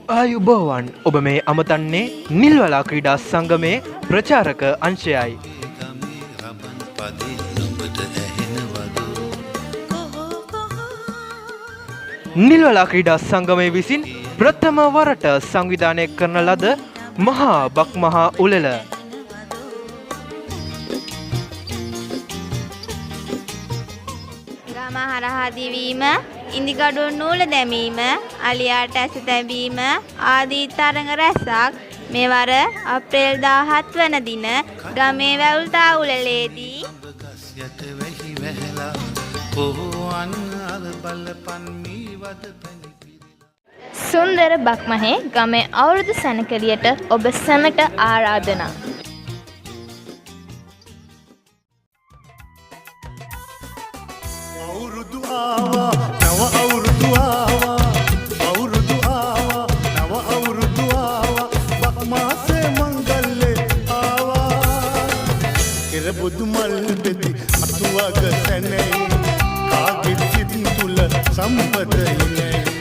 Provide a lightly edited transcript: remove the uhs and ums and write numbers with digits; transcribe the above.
ආයුබෝවන් ඔබ මේ අමතන්නේ නිල්වලා ක්‍රීඩා සංගමේ ප්‍රචාරක අංශයයි. නිල්වලා ක්‍රීඩා සංගමය විසින් ප්‍රථම වරට සංවිධානය කරන ලද මහා බක් මහා උළෙල ගම හරහා දිවීම, ඉන්දිකඩු නූල දැමීම, අලියාට ඇස තැබීම ආදී තරඟ රැසක් මෙවර අප්‍රේල් 17 වන දින ගමේ වැවුල්තා උළෙලේදී සුන්දර බක්මහේ ගමේ අවුරුදු සැනකෙළියට ඔබ සැමට ආරාධනා. අවුරුදු ආවා නව අවුරුදු ආවා අවුරුදු ආවා නව අවුරුදු ආවා බක් මාසේ මංගල්ලේ ආවා කෙර බුදු මල් බෙදි අතුවක සැනේ කාගේ සිත් තුල සම්පත ඉන්නේ